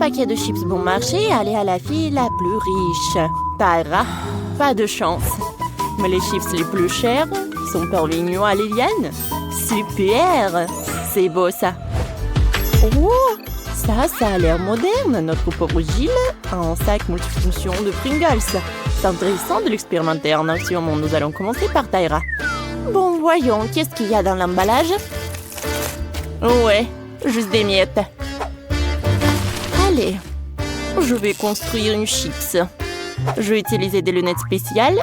paquet de chips bon marché et aller à la fille la plus riche. Tyra, pas de chance. Mais les chips les plus chers sont parvenus à Liliane. Super! C'est beau ça. Oh, ça a l'air moderne. Notre pauvre Gilles a un sac multifonction de Pringles. C'est intéressant de l'expérimenter. Sûrement, nous allons commencer par Tyra. Bon, voyons, qu'est-ce qu'il y a dans l'emballage? Ouais, juste des miettes. Allez, je vais construire une chips. Je vais utiliser des lunettes spéciales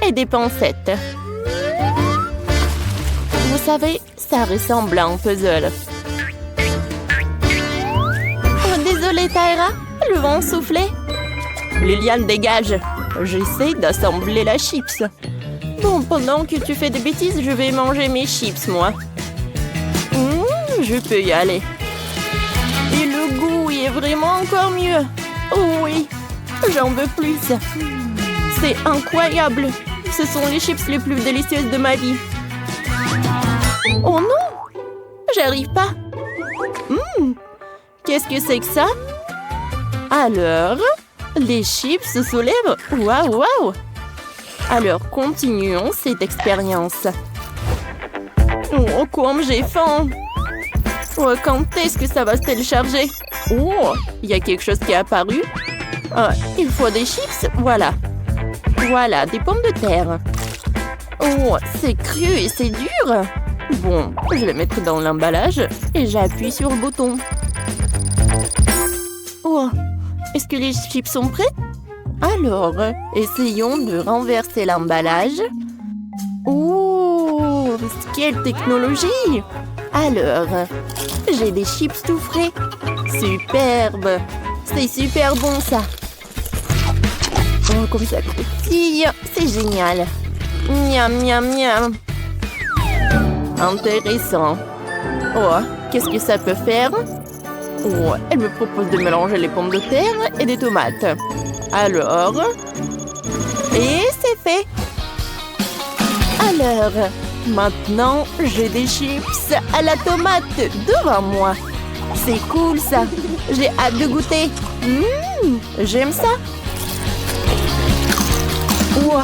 et des pincettes. Vous savez, ça ressemble à un puzzle. Oh, désolée, Tyra, le vent soufflait. Liliane, dégage. J'essaie d'assembler la chips. Bon, pendant que tu fais des bêtises, je vais manger mes chips, moi. Je peux y aller. Et le goût est vraiment encore mieux. Oh oui, j'en veux plus. C'est incroyable. Ce sont les chips les plus délicieuses de ma vie. Oh non, j'arrive pas. Qu'est-ce que c'est que ça? Alors, les chips se soulèvent. Waouh, waouh. Alors, continuons cette expérience. Oh, comme j'ai faim. Oh, quand est-ce que ça va se télécharger? Oh, il y a quelque chose qui est apparu. Il faut des chips, voilà. Voilà, des pommes de terre. Oh, c'est cru et c'est dur. Bon, je vais mettre dans l'emballage et j'appuie sur le bouton. Oh, est-ce que les chips sont prêts? Alors, essayons de renverser l'emballage. Oh, quelle technologie! Alors, j'ai des chips tout frais. Superbe! C'est super bon, ça. Oh, comme ça croustille. C'est génial. Miam, miam, miam. Intéressant. Oh, qu'est-ce que ça peut faire? Oh, elle me propose de mélanger les pommes de terre et des tomates. Alors, et c'est fait. Alors, maintenant, j'ai des chips à la tomate devant moi. C'est cool, ça. J'ai hâte de goûter. J'aime ça. Wow,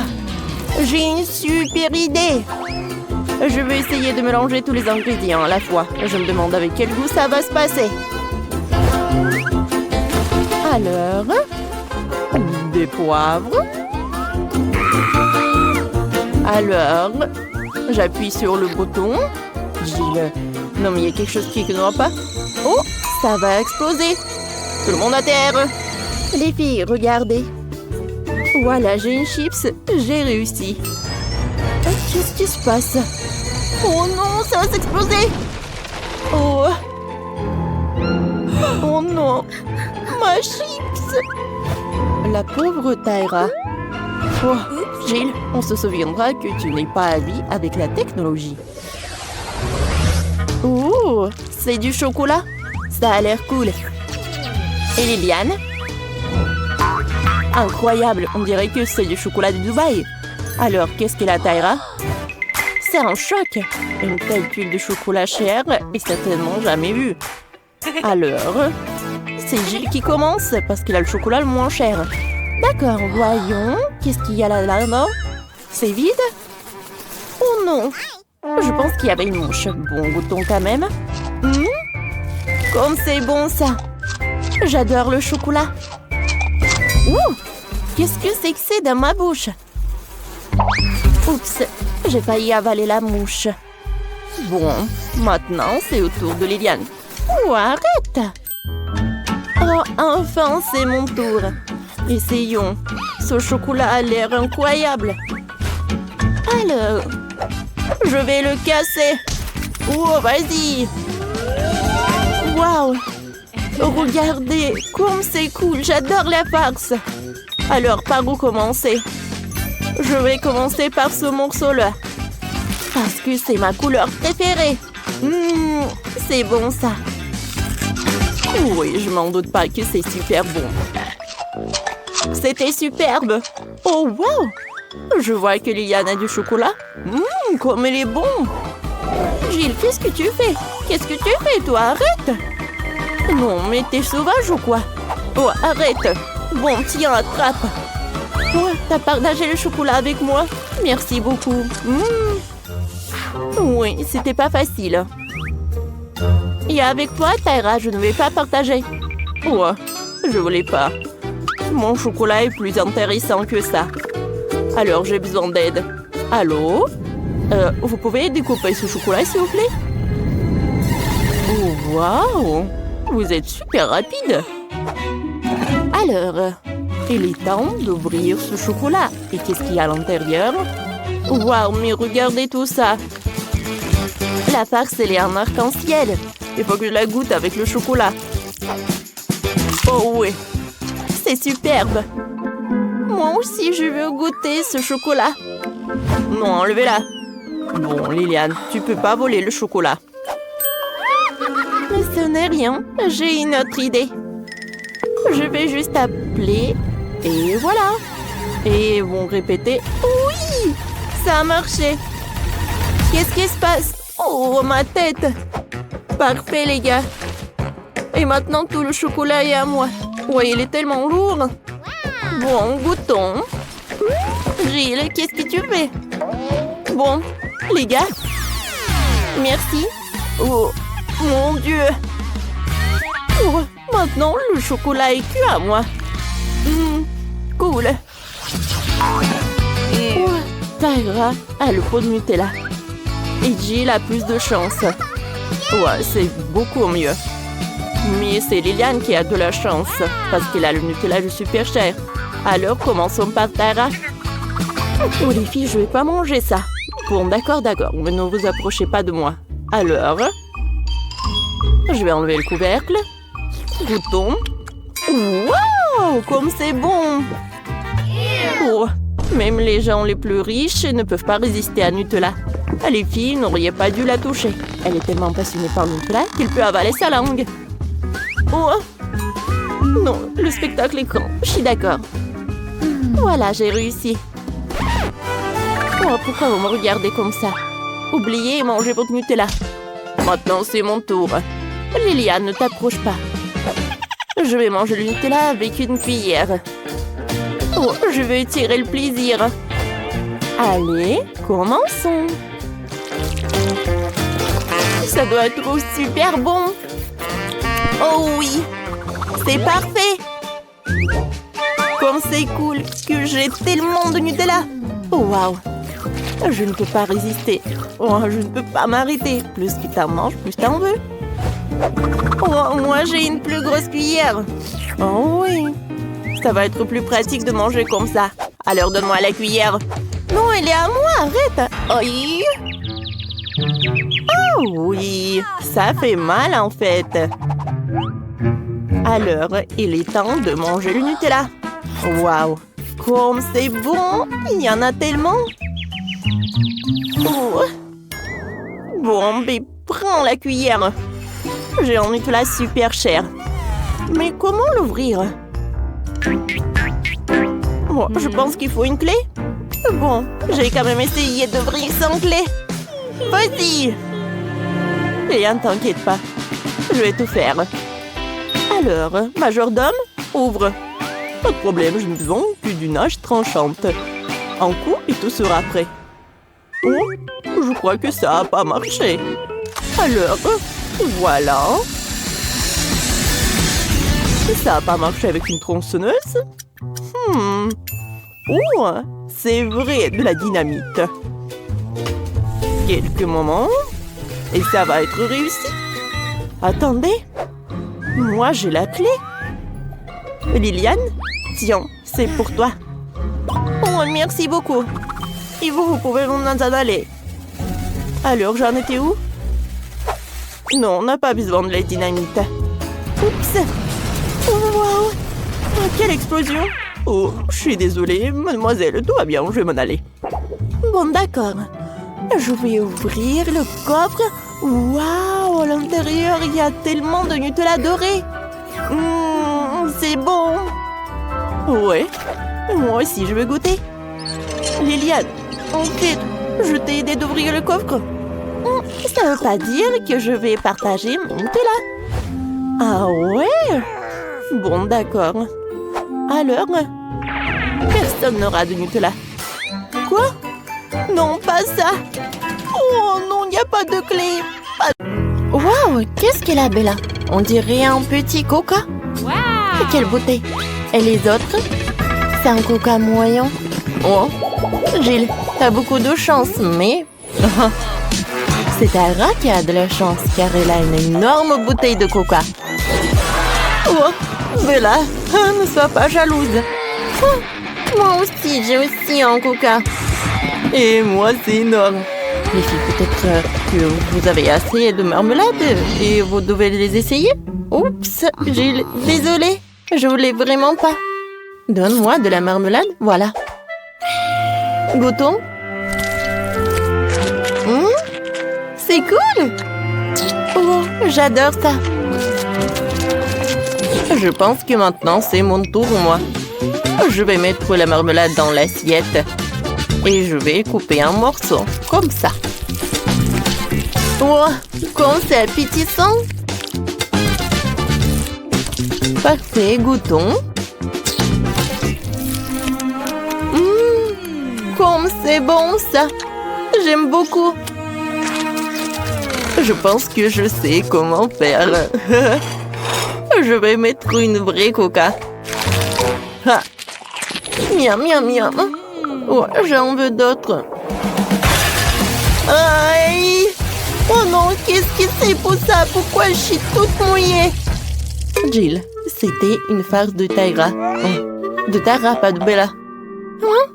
j'ai une super idée. Je vais essayer de mélanger tous les ingrédients à la fois. Je me demande avec quel goût ça va se passer. Alors, des poivres. Alors, j'appuie sur le bouton. Gilles, non mais il y a quelque chose qui ne va pas. Oh, ça va exploser. Tout le monde à terre. Les filles, regardez. Voilà, j'ai une chips. J'ai réussi. Qu'est-ce qui se passe? Oh non, ça va s'exploser. Oh. Oh non, ma chips. La pauvre Tyra. Oh, Gilles, on se souviendra que tu n'es pas à vie avec la technologie. Oh, c'est du chocolat. Ça a l'air cool. Et Liliane? Incroyable, on dirait que c'est du chocolat de Dubaï. Alors, qu'est-ce qu'est la Tyra? C'est un choc. Une telle tuile de chocolat cher est certainement jamais vue. Alors, c'est Gilles qui commence parce qu'il a le chocolat le moins cher. D'accord, voyons. Qu'est-ce qu'il y a là-bas? C'est vide? Oh non! Je pense qu'il y avait une mouche. Bon, goûtons quand même. Comme c'est bon, ça! J'adore le chocolat. Ouh! Qu'est-ce que c'est dans ma bouche? Oups! J'ai failli avaler la mouche. Bon, maintenant, c'est au tour de Liliane. Oh, arrête! Oh, enfin, c'est mon tour. Essayons. Ce chocolat a l'air incroyable. Alors, je vais le casser. Oh, vas-y. Waouh. Regardez, comme c'est cool. J'adore la farce. Alors, par où commencer? Je vais commencer par ce morceau-là. Parce que c'est ma couleur préférée. C'est bon, ça. Oui, je m'en doute pas que c'est super bon. C'était superbe. Oh, wow! Je vois que Liliane a du chocolat. Comme il est bon. Gilles, qu'est-ce que tu fais? Qu'est-ce que tu fais, toi? Arrête! Non, mais t'es sauvage ou quoi? Oh, arrête. Bon, tiens, attrape. Oh, t'as partagé le chocolat avec moi? Merci beaucoup. Oui, c'était pas facile. Et avec toi, Tyra, je ne vais pas partager. Oh, je voulais pas. Mon chocolat est plus intéressant que ça. Alors, j'ai besoin d'aide. Allô? Vous pouvez découper ce chocolat, s'il vous plaît? Oh, waouh! Vous êtes super rapide. Alors, il est temps d'ouvrir ce chocolat. Et qu'est-ce qu'il y a à l'intérieur? Waouh, mais regardez tout ça. La farce, elle est en arc-en-ciel. Il faut que je la goûte avec le chocolat. Oh oui, c'est superbe. Moi aussi, je veux goûter ce chocolat. Non, enlevez-la. Bon, Liliane, tu peux pas voler le chocolat. Mais ce n'est rien. J'ai une autre idée. Je vais juste appeler. Et voilà. Et ils vont répéter. Oui, ça a marché. Qu'est-ce qui se passe? Oh, ma tête. Parfait, les gars. Et maintenant, tout le chocolat est à moi. Ouais, il est tellement lourd. Bon, goûtons. Gilles, qu'est-ce que tu fais? Bon, les gars. Merci. Oh, mon Dieu. Oh, maintenant, le chocolat est cuit à moi. Cool. Oh, Tyra a le pot de Nutella. Et Jill a plus de chance. Ouais, c'est beaucoup mieux. Mais c'est Liliane qui a de la chance, parce qu'elle a le Nutella le super cher. Alors, commençons par Tyra. Oh les filles, je vais pas manger ça. Bon, d'accord, mais ne vous approchez pas de moi. Alors, je vais enlever le couvercle. Goûtons. Wow, comme c'est bon. Oh, même les gens les plus riches ne peuvent pas résister à Nutella. Les filles n'auraient pas dû la toucher. Elle est tellement passionnée par Nutella qu'il peut avaler sa langue. Oh non, le spectacle est grand. Je suis d'accord. Voilà, j'ai réussi. Oh, pourquoi vous me regardez comme ça? Oubliez et mangez votre Nutella. Maintenant, c'est mon tour. Liliane, ne t'approche pas. Je vais manger le Nutella avec une cuillère. Oh, je veux tirer le plaisir. Allez, commençons. Ça doit être super bon. Oh oui, c'est parfait. Comme c'est cool que j'ai tellement de Nutella. Oh waouh, je ne peux pas résister. Oh, je ne peux pas m'arrêter. Plus que t'en manges, plus t'en veux. Oh, moi j'ai une plus grosse cuillère. Oh oui, ça va être plus pratique de manger comme ça. Alors donne-moi la cuillère. Non, elle est à moi, arrête. Oui. Oh oui, ça fait mal en fait. Alors, il est temps de manger le Nutella. Waouh, comme c'est bon. Il y en a tellement. Oh. Bon, mais prends la cuillère. J'ai un Nutella super cher. Mais comment l'ouvrir? Bon, je pense qu'il faut une clé. Bon, j'ai quand même essayé d'ouvrir sans clé. Vas-y. Rien, t'inquiète pas. Je vais tout faire. Alors, majordome, ouvre. Pas de problème, je ne besoin que d'une hache tranchante. Un coup et tout sera prêt. Oh, je crois que ça n'a pas marché. Alors, voilà. Ça n'a pas marché avec une tronçonneuse? Oh, c'est vrai, de la dynamite. Quelques moments, et ça va être réussi. Attendez, moi j'ai la clé. Liliane, tiens, c'est pour toi. Oh, merci beaucoup. Et vous pouvez vous en aller. Alors, j'en étais où? Non, on n'a pas besoin de la dynamite. Oups. Oh, wow. Oh, quelle explosion. Oh, je suis désolée, mademoiselle, tout va bien, je vais m'en aller. Bon, d'accord. Je vais ouvrir le coffre. Waouh, à l'intérieur, il y a tellement de Nutella doré. C'est bon. Ouais, moi aussi, je veux goûter. Liliane, en fait, je t'ai aidé d'ouvrir le coffre. Ça veut pas dire que je vais partager mon Nutella. Ah ouais? Bon, d'accord. Alors, personne n'aura de Nutella. Quoi? Non, pas ça. Oh non, il n'y a pas de clé. Waouh, qu'est-ce qu'elle a, Bella? On dirait un petit coca. Wow. Quelle beauté. Et les autres? C'est un coca moyen. Oh, Jill, t'as beaucoup de chance, mais... C'est Tara qui a de la chance, car elle a une énorme bouteille de coca. Oh, Bella, ne sois pas jalouse. Oh, moi aussi, j'ai aussi un coca. Et moi, c'est énorme. Les filles, peut-être que vous avez assez de marmelade et vous devez les essayer. Oups, Jill, désolée, je voulais vraiment pas. Donne-moi de la marmelade, voilà. Goûtons. C'est cool. Oh, j'adore ça. Je pense que maintenant, c'est mon tour, moi. Je vais mettre la marmelade dans l'assiette. Et je vais couper un morceau, comme ça. Oh, comme c'est appétissant. Parfait, goûtons. Comme c'est bon, ça. J'aime beaucoup. Je pense que je sais comment faire. Je vais mettre une vraie coca. Ah. Miam, miam, miam. Oh, j'en veux d'autres. Aïe! Oh non, qu'est-ce que c'est pour ça? Pourquoi je suis toute mouillée? Jill, c'était une farce de Tara. Oh, de Tara, pas de Bella. Hein?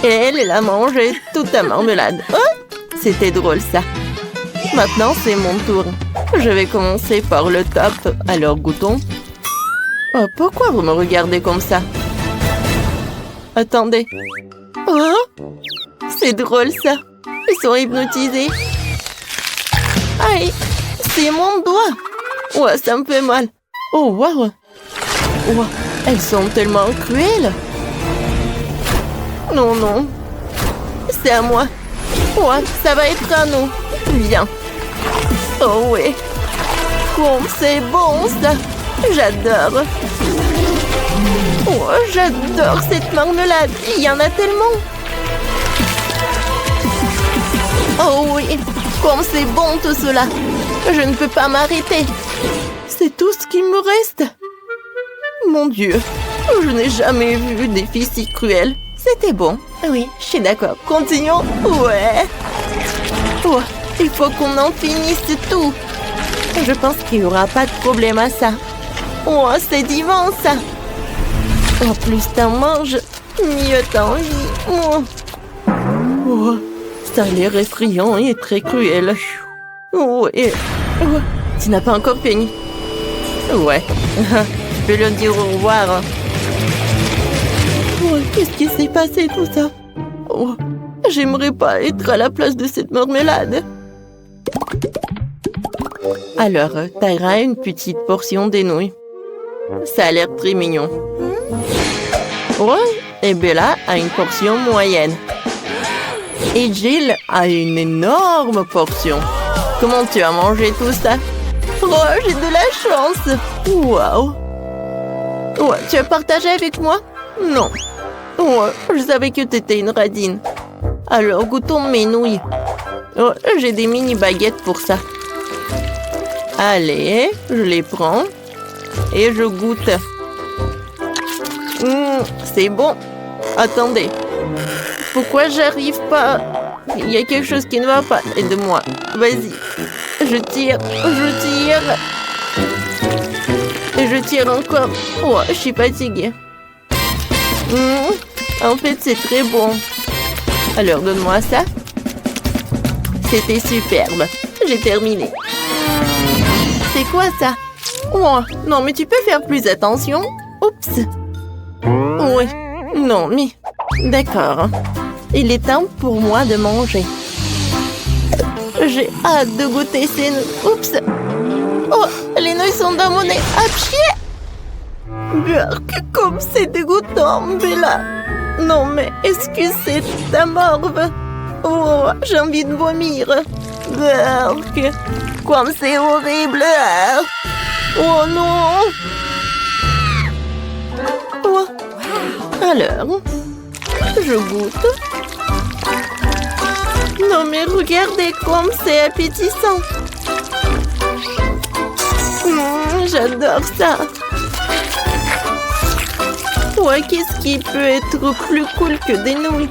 Et elle a mangé toute la marmelade. Oh, c'était drôle, ça. Maintenant, c'est mon tour. Je vais commencer par le top. Alors, goûtons. Oh, pourquoi vous me regardez comme ça? Attendez. Oh, c'est drôle, ça. Ils sont hypnotisés. Aïe, c'est mon doigt. Ouais, ça me fait mal. Oh, waouh. Wow, elles sont tellement cruelles. Non, non. C'est à moi. Ouais, ça va être à nous. Viens. Oh oui. Oh, c'est bon, ça. J'adore. Oh, j'adore cette marmelade. Il y en a tellement. Oh oui. Comme c'est bon tout cela. Je ne peux pas m'arrêter. C'est tout ce qui me reste. Mon Dieu. Je n'ai jamais vu des filles si cruelles. C'était bon. Oui, je suis d'accord. Continuons. Ouais. Oh, il faut qu'on en finisse tout. Je pense qu'il n'y aura pas de problème à ça. Oh, c'est divin, ça. Oh, plus t'en manges, mieux t'en vis. Oh. Oh, ça a l'air effrayant et très cruel. Oh, et... oh, tu n'as pas encore fini. Ouais, je peux leur dire au revoir. Oh, qu'est-ce qui s'est passé tout ça? Oh, j'aimerais pas être à la place de cette marmelade. Alors, Tara a une petite portion des nouilles. Ça a l'air très mignon. Ouais, et Bella a une portion moyenne. Et Jill a une énorme portion. Comment tu as mangé tout ça? Oh, j'ai de la chance. Waouh. Ouais, tu as partagé avec moi? Non. Ouais, je savais que tu étais une radine. Alors, goûtons mes nouilles. Oh, j'ai des mini baguettes pour ça. Allez, je les prends. Et je goûte. C'est bon. Attendez. Pourquoi j'arrive pas? Il y a quelque chose qui ne va pas. Aide-moi. Vas-y. Je tire. Je tire. Et je tire encore. Oh, je suis fatiguée. En fait, c'est très bon. Alors, donne-moi ça. C'était superbe. J'ai terminé. C'est quoi ça? Oh, non, mais tu peux faire plus attention. Oups. Oui. Non, mais... D'accord. Il est temps pour moi de manger. J'ai hâte de goûter ces nouilles. Oups. Oh, les nouilles sont dans mon nez. Apchier. Comme c'est dégoûtant, Bella. Non, mais est-ce que c'est ta morve? Oh, j'ai envie de vomir. Comme c'est horrible. Oh non. Alors, je goûte. Non mais regardez comme c'est appétissant. J'adore ça. Ouais, qu'est-ce qui peut être plus cool que des nouilles?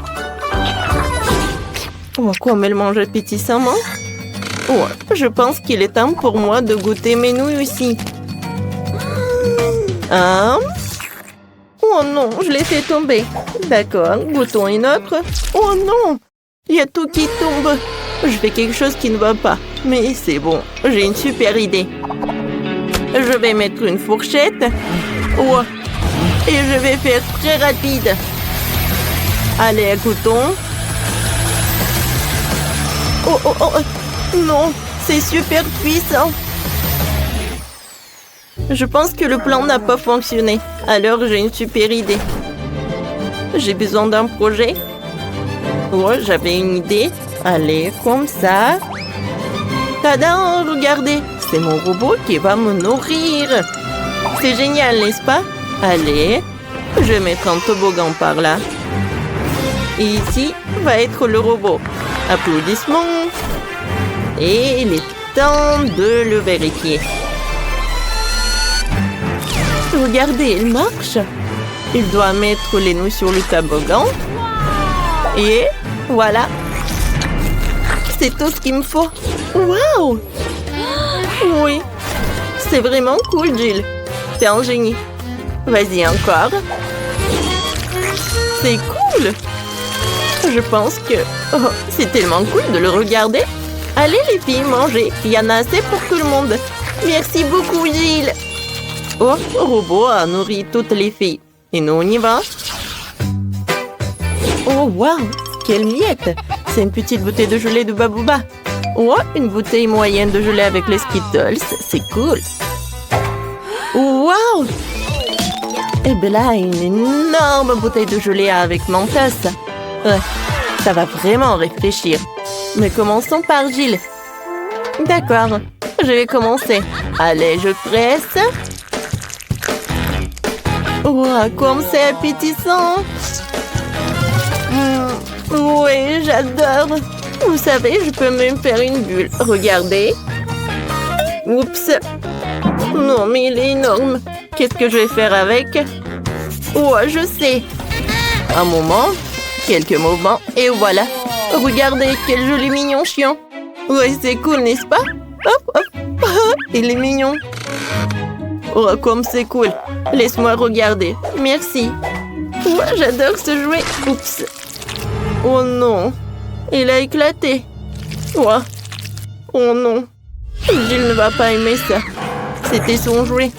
Oh, comme elle mange appétissamment. Ouais, je pense qu'il est temps pour moi de goûter mes nouilles aussi. Oh non, je l'ai fait tomber. D'accord, goûtons une autre. Oh non, il y a tout qui tombe. Je fais quelque chose qui ne va pas. Mais c'est bon, j'ai une super idée. Je vais mettre une fourchette. Ouais. Et je vais faire très rapide. Allez, goûtons. Oh, non, c'est super puissant. Je pense que le plan n'a pas fonctionné. Alors, j'ai une super idée. J'ai besoin d'un projet. Oh, j'avais une idée. Allez, comme ça. Tada, regardez. C'est mon robot qui va me nourrir. C'est génial, n'est-ce pas? Allez, je vais mettre un toboggan par là. Et ici va être le robot. Applaudissements. Et il est temps de le vérifier. Regardez, il marche. Il doit mettre les nouilles sur le toboggan. Et voilà. C'est tout ce qu'il me faut. Waouh! Oui, c'est vraiment cool, Jill. T'es un génie. Vas-y, encore. C'est cool. Je pense que... Oh, c'est tellement cool de le regarder. Allez, les filles, mangez. Il y en a assez pour tout le monde. Merci beaucoup, Jill. Oh, le robot a nourri toutes les filles. Et nous, on y va. Oh, waouh, quelle miette. C'est une petite bouteille de gelée de Babouba. Oh, une bouteille moyenne de gelée avec les Skittles. C'est cool. Waouh! Et bien là, une énorme bouteille de gelée avec Mentos. Ça va vraiment réfléchir. Mais commençons par Jill. D'accord, je vais commencer. Allez, je presse. Wow, comme c'est appétissant. Oui, j'adore. Vous savez, je peux même faire une bulle. Regardez. Oups. Non, mais il est énorme. Qu'est-ce que je vais faire avec? Ouais, je sais. Un moment. Quelques moments. Et voilà. Regardez, quel joli mignon chien. Ouais, c'est cool, n'est-ce pas? Hop, hop. Il est mignon. Oh, comme c'est cool. Laisse-moi regarder. Merci. Ouais, j'adore ce jouet. Oups. Oh non. Il a éclaté. Ouais. Oh non. Jill ne va pas aimer ça. C'était son jouet.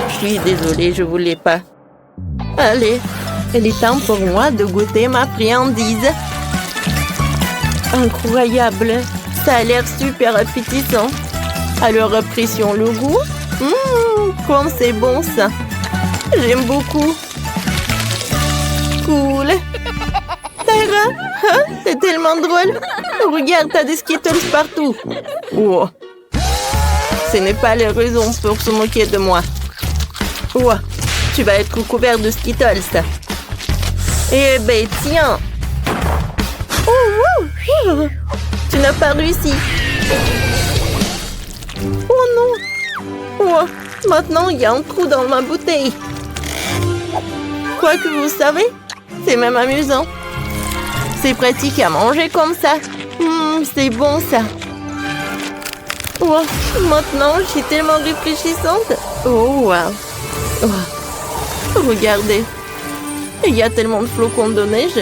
Je suis désolée, je voulais pas. Allez, il est temps pour moi de goûter ma friandise. Incroyable. Ça a l'air super appétissant. Alors apprécions le goût. Comme c'est bon ça. J'aime beaucoup. Cool. Tara, hein? C'est tellement drôle. Regarde, t'as des Skittles partout. Wow. Ce n'est pas la raison pour se moquer de moi. Wow. Tu vas être couvert de Skittles. Eh ben, tiens. Oh, tu n'as pas réussi. Oh non. Wow. Maintenant, il y a un trou dans ma bouteille. Quoi que vous savez, c'est même amusant. C'est pratique à manger comme ça. C'est bon ça. Wow. Maintenant, je suis tellement réfléchissante. Oh, wow. Regardez. Il y a tellement de flocons de neige.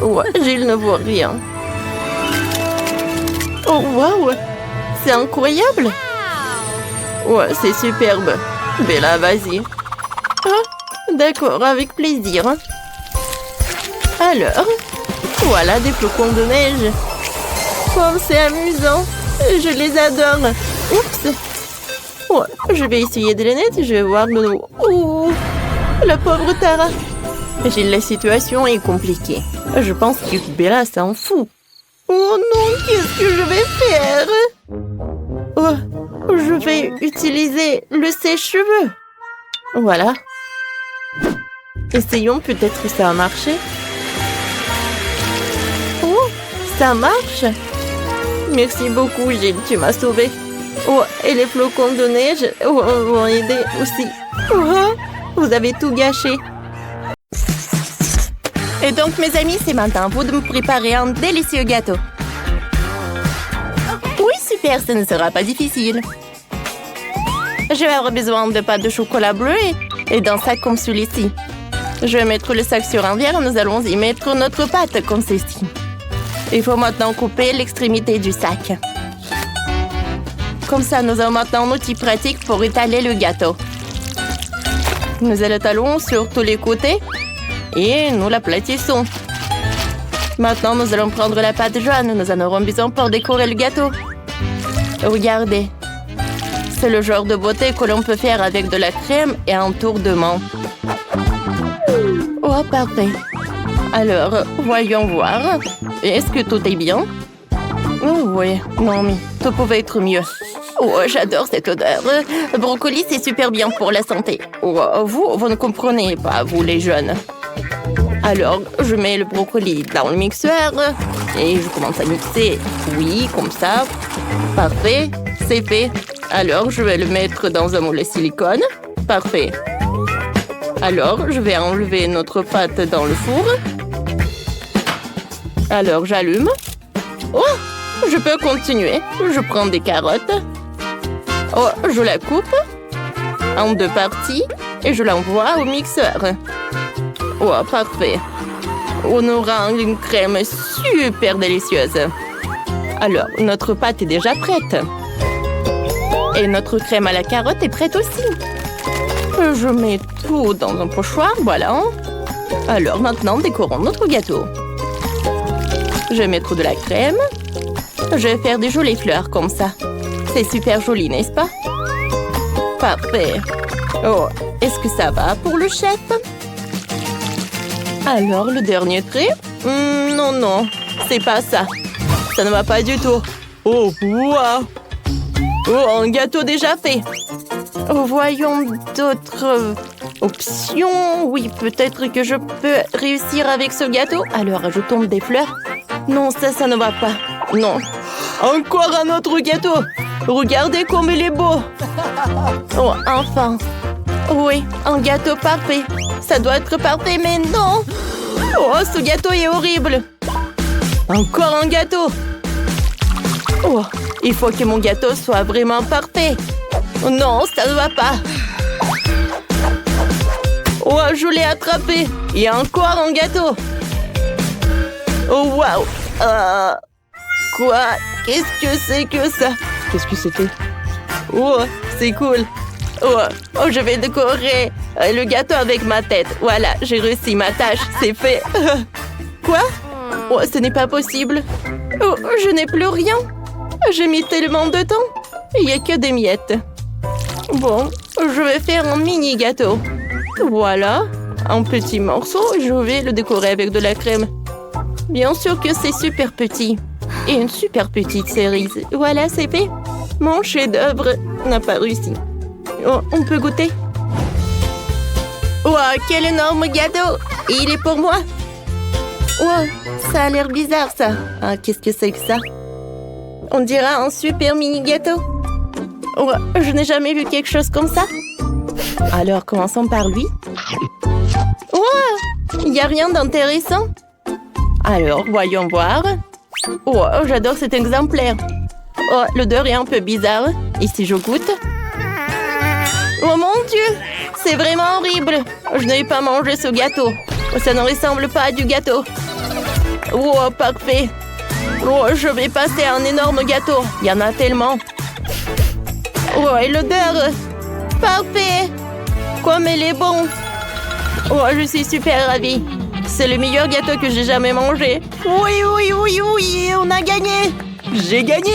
Ouais, Jill ne voit rien. Oh, wow. C'est incroyable. Ouais, c'est superbe. Bella, vas-y. D'accord, avec plaisir. Alors, voilà des flocons de neige. Comme c'est amusant. Je les adore. Oups. Ouais, je vais essayer de les nettoyer. Je vais voir de nouveau. Ouh, la pauvre Tara. La situation est compliquée. Je pense que Bella s'en fout. Oh non, qu'est-ce que je vais faire? Oh, je vais utiliser le sèche-cheveux. Voilà. Essayons, peut-être que ça a marché. Oh, ça marche. Merci beaucoup, Gilles, tu m'as sauvée. Oh, et les flocons de neige vont aider aussi. Oh, vous avez tout gâché. Et donc, mes amis, c'est maintenant à vous de me préparer un délicieux gâteau. Oui, super, ce ne sera pas difficile. Je vais avoir besoin de pâte de chocolat bleu et d'un sac comme celui-ci. Je vais mettre le sac sur un verre et nous allons y mettre notre pâte comme ceci. Il faut maintenant couper l'extrémité du sac. Comme ça, nous avons maintenant un outil pratique pour étaler le gâteau. Nous l'étalons sur tous les côtés et nous l'aplatissons. Maintenant, nous allons prendre la pâte jaune. Nous en aurons besoin pour décorer le gâteau. Regardez. C'est le genre de beauté que l'on peut faire avec de la crème et un tour de main. Oh, parfait. Alors, voyons voir. Est-ce que tout est bien? Oh oui, non mais tout pouvait être mieux. Oh, j'adore cette odeur. Le brocoli, c'est super bien pour la santé. Oh, vous ne comprenez pas, vous les jeunes. Alors, je mets le brocoli dans le mixeur et je commence à mixer. Oui, comme ça. Parfait, c'est fait. Alors, je vais le mettre dans un moule à silicone. Parfait. Alors, je vais enlever notre pâte dans le four. Alors, j'allume. Oh, je peux continuer. Je prends des carottes. Oh, je la coupe en 2 parties et je l'envoie au mixeur. Oh, parfait. On aura une crème super délicieuse. Alors, notre pâte est déjà prête. Et notre crème à la carotte est prête aussi. Je mets tout dans un pochoir, voilà. Alors, maintenant, décorons notre gâteau. Je vais mettre de la crème. Je vais faire des jolies fleurs comme ça. C'est super joli, n'est-ce pas? Parfait. Oh, est-ce que ça va pour le chef? Alors, le dernier trait? Non, non, c'est pas ça. Ça ne va pas du tout. Oh, waouh! Oh, un gâteau déjà fait. Oh, voyons d'autres options. Oui, peut-être que je peux réussir avec ce gâteau. Alors, ajoutons des fleurs. Non, ça ne va pas. Non. Encore un autre gâteau. Regardez comme il est beau. Oh, enfin. Oui, un gâteau parfait. Ça doit être parfait, mais non. Oh, ce gâteau est horrible. Encore un gâteau. Oh, il faut que mon gâteau soit vraiment parfait. Non, ça ne va pas. Oh, je l'ai attrapé. Il y a encore un gâteau. Oh, waouh. Quoi? Qu'est-ce que c'est que ça? Qu'est-ce que c'était? Oh, c'est cool. Oh, je vais décorer le gâteau avec ma tête. Voilà, j'ai réussi ma tâche. C'est fait. Quoi? Oh, ce n'est pas possible. Oh, je n'ai plus rien. J'ai mis tellement de temps. Il n'y a que des miettes. Bon, je vais faire un mini gâteau. Voilà, un petit morceau. Je vais le décorer avec de la crème. Bien sûr que c'est super petit. Et une super petite cerise. Voilà, c'est fait. Mon chef-d'œuvre n'a pas réussi. Oh, on peut goûter. Wow, quel énorme gâteau! Et il est pour moi. Wow, ça a l'air bizarre, ça. Ah, qu'est-ce que c'est que ça? On dirait un super mini gâteau. Oh, je n'ai jamais vu quelque chose comme ça. Alors, commençons par lui. Wow, il n'y a rien d'intéressant. Alors, voyons voir. Oh, j'adore cet exemplaire. Oh, l'odeur est un peu bizarre. Et si je goûte? Oh mon Dieu, c'est vraiment horrible. Je n'ai pas mangé ce gâteau. Ça ne ressemble pas à du gâteau. Oh, parfait. Oh, je vais passer à un énorme gâteau. Il y en a tellement. Oh, et l'odeur. Parfait. Comme elle est bon. Oh, je suis super ravie. C'est le meilleur gâteau que j'ai jamais mangé. Oui, oui, oui, oui, on a gagné. J'ai gagné.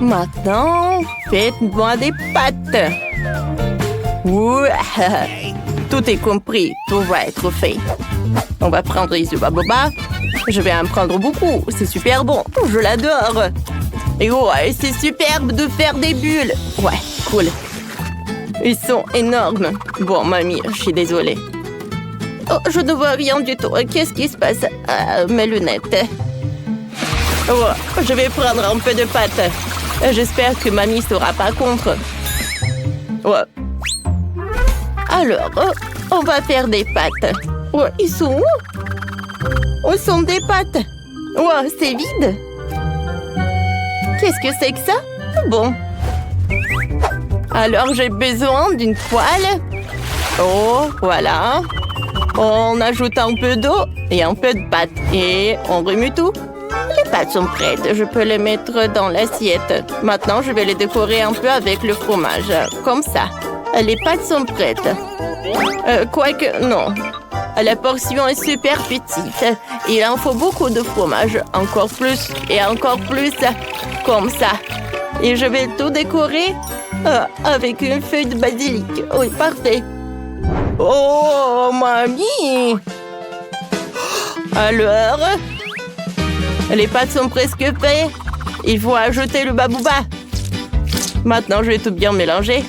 Maintenant, faites-moi des pâtes. Ouah. Tout est compris, tout va être fait. On va prendre les baobabs. Je vais en prendre beaucoup, c'est super bon, je l'adore. Et ouais, c'est superbe de faire des bulles. Ouais, cool. Ils sont énormes. Bon, mamie, je suis désolée. Oh, je ne vois rien du tout. Qu'est-ce qui se passe? Mes lunettes. Oh, je vais prendre un peu de pâte. J'espère que mamie ne sera pas contre. Ouais. Alors, on va faire des pâtes. Ouais, ils sont où? Où sont des pâtes? Ouais, c'est vide. Qu'est-ce que c'est que ça? Bon. Alors, j'ai besoin d'une poêle. Oh, voilà. On ajoute un peu d'eau et un peu de pâte. Et on remue tout. Les pâtes sont prêtes. Je peux les mettre dans l'assiette. Maintenant, je vais les décorer un peu avec le fromage. Comme ça. Les pâtes sont prêtes. Quoique, non. La portion est super petite. Il en faut beaucoup de fromage. Encore plus et encore plus. Comme ça. Et je vais tout décorer avec une feuille de basilic. Oui, parfait. Oh, mamie! Alors? Les pâtes sont presque prêtes. Il faut ajouter le babouba. Maintenant, je vais tout bien mélanger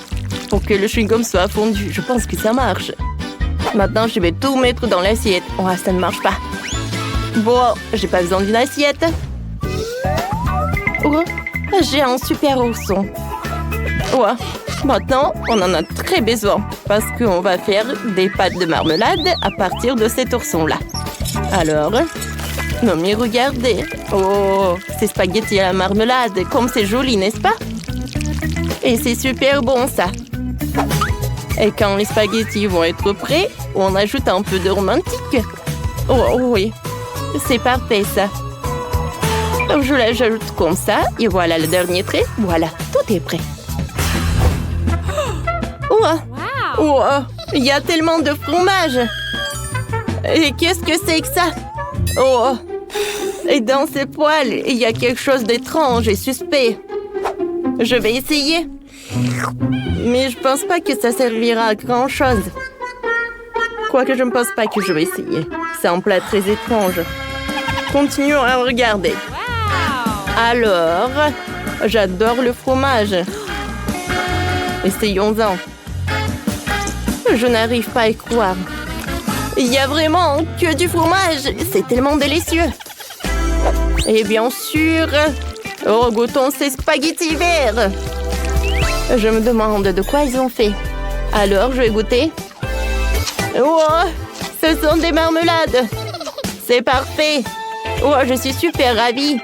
pour que le chewing-gum soit fondu. Je pense que ça marche. Maintenant, je vais tout mettre dans l'assiette. Oh, ça ne marche pas. Bon, j'ai pas besoin d'une assiette. Oh, j'ai un super ourson. Ouais. Maintenant, on en a très besoin parce qu'on va faire des pâtes de marmelade à partir de cet ourson-là. Alors, non mais regardez. Oh, ces spaghettis à la marmelade, comme c'est joli, n'est-ce pas? Et c'est super bon, ça. Et quand les spaghettis vont être prêts, on ajoute un peu de romantique. Oh oui, c'est parfait, ça. Je l'ajoute comme ça, et voilà le dernier trait. Voilà, tout est prêt. Oh, il y a tellement de fromage. Et qu'est-ce que c'est que ça? Oh, et dans ces poêles, il y a quelque chose d'étrange et suspect. Je vais essayer. Mais je pense pas que ça servira à grand-chose. Quoique je ne pense pas que je vais essayer. C'est un plat très étrange. Continuons à regarder. Alors, j'adore le fromage. Essayons-en. Je n'arrive pas à y croire. Il y a vraiment que du fromage. C'est tellement délicieux. Et bien sûr, goûtons ces spaghettis verts. Je me demande de quoi ils ont fait. Alors, je vais goûter. Oh, ce sont des marmelades. C'est parfait. Oh, je suis super ravie.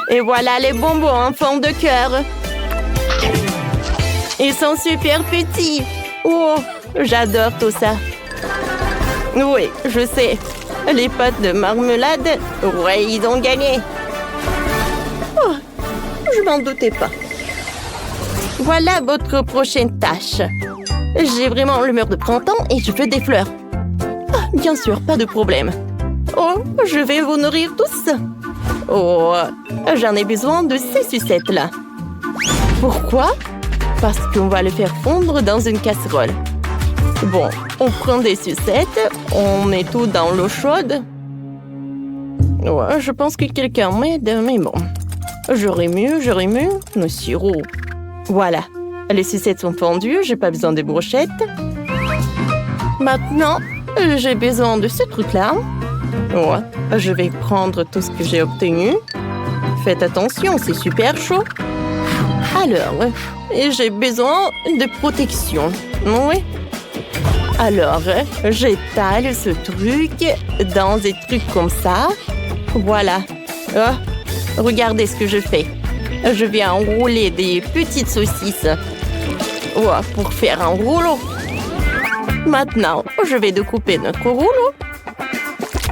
Et voilà les bonbons en forme de cœur. Ils sont super petits. Oh, j'adore tout ça. Oui, je sais. Les pâtes de marmelade, ouais, ils ont gagné. Oh, je m'en doutais pas. Voilà votre prochaine tâche. J'ai vraiment l'humeur de printemps et je veux des fleurs. Ah, bien sûr, pas de problème. Oh, je vais vous nourrir tous. Oh, j'en ai besoin de ces sucettes-là. Pourquoi? Parce qu'on va le faire fondre dans une casserole. Bon, on prend des sucettes, on met tout dans l'eau chaude. Ouais, je pense que quelqu'un m'aide, mais bon. Je remue le sirop. Voilà, les sucettes sont fondues, j'ai pas besoin de brochettes. Maintenant, j'ai besoin de ce truc-là. Ouais, je vais prendre tout ce que j'ai obtenu. Faites attention, c'est super chaud. Alors, j'ai besoin de protection. Oui. Alors, j'étale ce truc dans des trucs comme ça. Voilà. Oh, regardez ce que je fais. Je vais enrouler des petites saucisses pour faire un rouleau. Maintenant, je vais découper notre rouleau.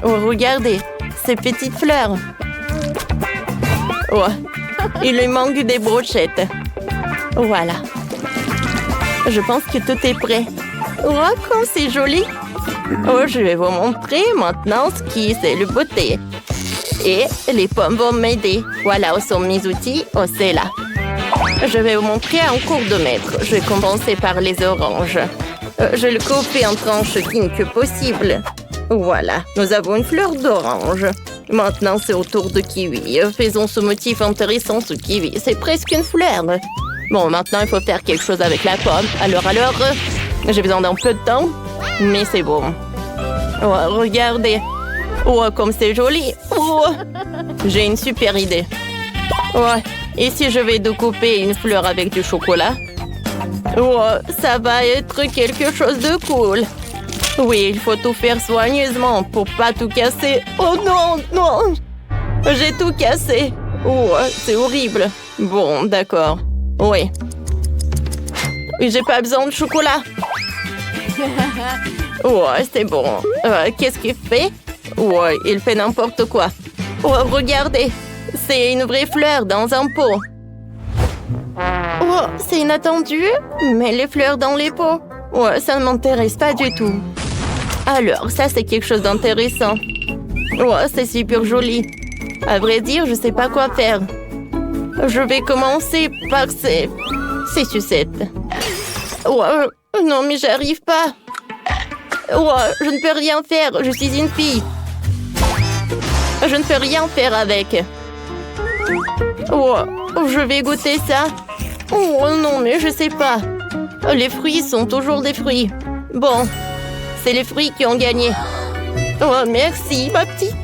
Oh, regardez, ces petites fleurs. Oh, il lui manque des brochettes. Voilà. Je pense que tout est prêt. Oh, comme c'est joli. Oh, je vais vous montrer maintenant ce qui c'est le beauté. Et les pommes vont m'aider. Voilà où sont mes outils. Oh, c'est là. Je vais vous montrer un cours de maître. Je vais commencer par les oranges. Je le coupe en tranches fines que possible. Voilà, nous avons une fleur d'orange. Maintenant, c'est au tour de kiwi. Faisons ce motif intéressant, ce kiwi. C'est presque une fleur. Bon, maintenant, il faut faire quelque chose avec la pomme. Alors, j'ai besoin d'un peu de temps, mais c'est bon. Oh, regardez. Oh, comme c'est joli. Oh, j'ai une super idée. Ouais. Et si je vais découper une fleur avec du chocolat? Oh, ça va être quelque chose de cool. Oui, il faut tout faire soigneusement pour pas tout casser. Oh non, non! J'ai tout cassé. Oh, c'est horrible. Bon, d'accord. Oui. J'ai pas besoin de chocolat. Oh, c'est bon. Qu'est-ce qu'il fait? Oh, il fait n'importe quoi. Oh, regardez. C'est une vraie fleur dans un pot. Oh, c'est inattendu. Mais les fleurs dans les pots. Oh, ça ne m'intéresse pas du tout. Alors, ça, c'est quelque chose d'intéressant. Oh, c'est super joli. À vrai dire, je sais pas quoi faire. Je vais commencer par ces sucettes. Oh, non, mais j'arrive pas. Oh, je ne peux rien faire. Je suis une fille. Je ne peux rien faire avec. Oh, je vais goûter ça. Oh non, mais je sais pas. Les fruits sont toujours des fruits. Bon, c'est les fruits qui ont gagné. Oh, merci, ma petite.